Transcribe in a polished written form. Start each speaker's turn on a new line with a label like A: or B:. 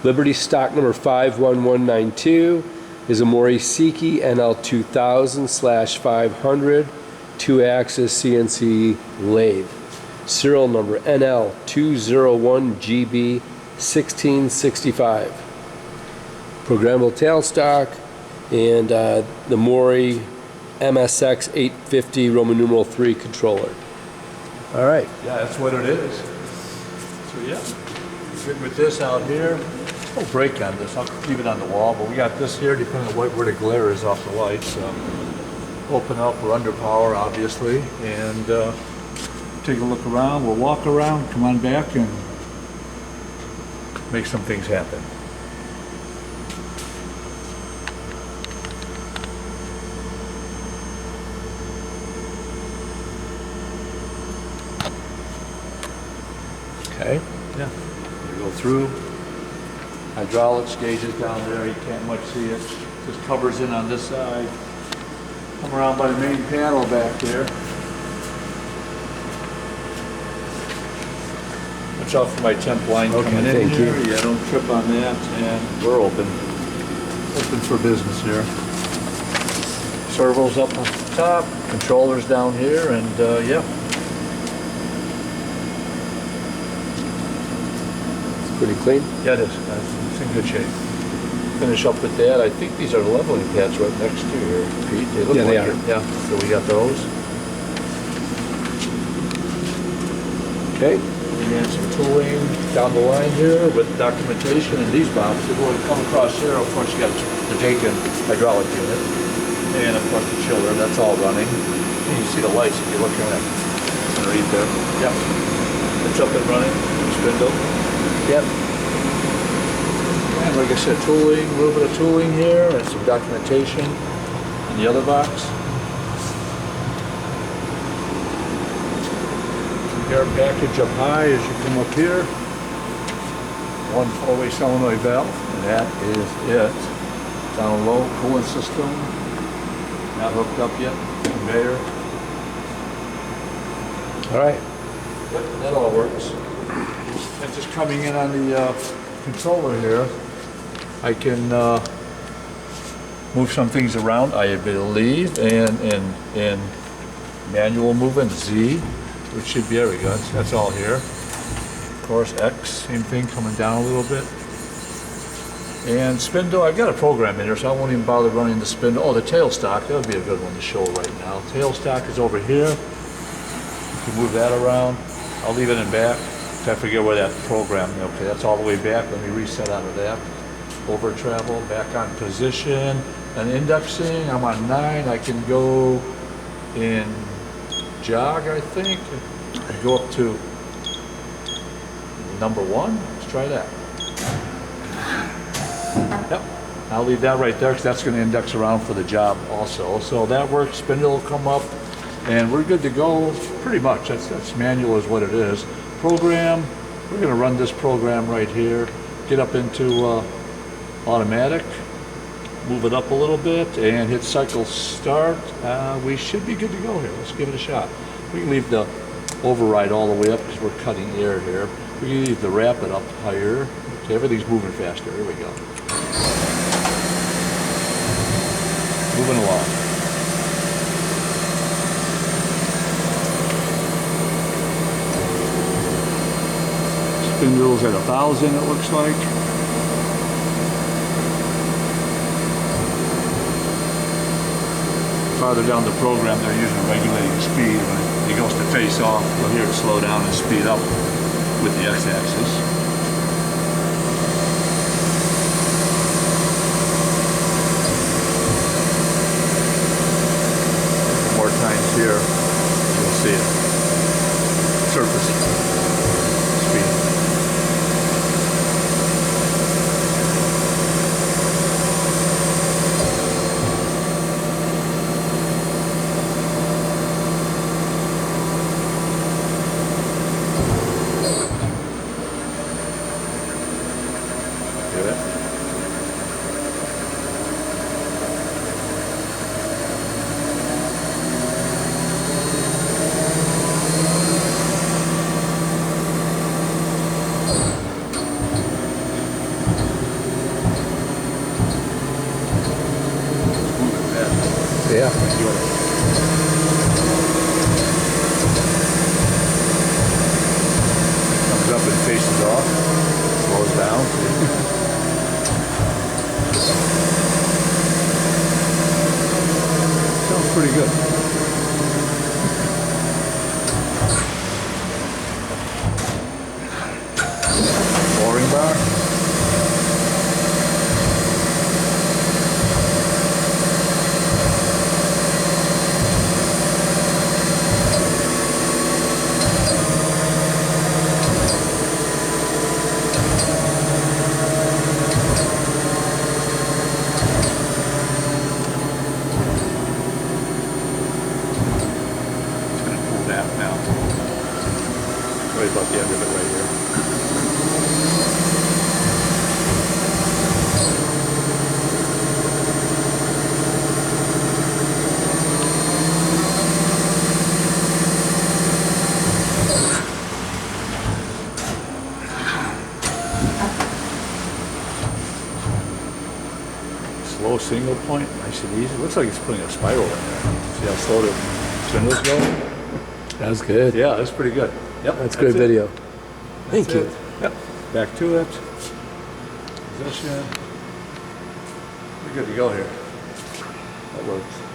A: Liberty stock number 51192 is a Mori Seiki NL2000/500 2-axis CNC lathe. Serial number NL201GB1665. Programmable tailstock and the Mori MSX 850 Roman numeral 3 controller. All right.
B: Yeah, that's what it is. So yeah, good with this out here. No break on this. I'll leave it on the wall, but we got this here depending on where the glare is off the lights. Open up, we're under power obviously, and take a look around. We'll walk around, come on back, and make some things happen.
A: Okay.
B: Yeah. You go through. Hydraulics gauges down there. You can't much see it. Just covers in on this side. Come around by the main panel back there. Watch out for my temp line coming in here.
A: You.
B: Yeah, don't trip on that. And we're open. Open for business here. Servos up on top. Controllers down here, and yeah.
A: Pretty clean?
B: Yeah, it is. It's in good shape. Finish up with that. I think these are leveling pads right next to here, Pete. They look
A: yeah,
B: like
A: they are.
B: it. Yeah, so we got those.
A: Okay.
B: And some tooling down the line here with documentation and these boxes. If you want to come across here, of course, you got the Dakin hydraulic unit. And of course the chiller, that's all running. And you see the lights if you're looking at underneath there. Yep. It's up and running. Spindle. Yep. And like I said, tooling, a little bit of tooling here and some documentation in the other box. Air package up high as you come up here. One 4-way solenoid valve, and that is it. Down low, cooling system. Not hooked up yet. Conveyor.
A: All right.
B: Yep, that all works. And just coming in on the controller here, I can move some things around, I believe, and in manual movement Z, which should be, there we go, that's all here. Of course, X, same thing, coming down a little bit. And spindle, I've got a program in here, so I won't even bother running the spindle. Oh, the tailstock, that would be a good one to show right now. Tailstock is over here. You can move that around. I'll leave it in back. If I forget where that program, okay, that's all the way back. Let me reset out of that. Over travel, back on position. And indexing, I'm on 9. I can go in jog, I think. I go up to number 1. Let's try that. Yep. I'll leave that right there because that's going to index around for the job also. So that works. Spindle will come up, and we're good to go. Pretty much. That's manual is what it is. Program. We're going to run this program right here. Get up into automatic. Move it up a little bit and hit cycle start. We should be good to go here. Let's give it a shot. We can leave the override all the way up because we're cutting air here. We can leave the rapid up higher. Okay, everything's moving faster. Here we go. Moving along. Spindles at 1,000 it looks like. Farther down the program they're usually regulating the speed. When it goes to face off, you'll hear it slow down and speed up with the x-axis. More times here, you'll see it. Surface speed.
A: Yeah.
B: See what comes up and faces off, slows down. Sounds pretty good. Boring bar. That now. Right about the end of it right here. Slow single point, nice and easy. Looks like it's putting a spiral in there. See how slow the spindle's going?
A: That was good.
B: Yeah, that's pretty good. Yep,
A: That's good
B: it.
A: video. Thank
B: That's
A: you.
B: it. Yep, back to it. Position. We're good to go here.
A: That works.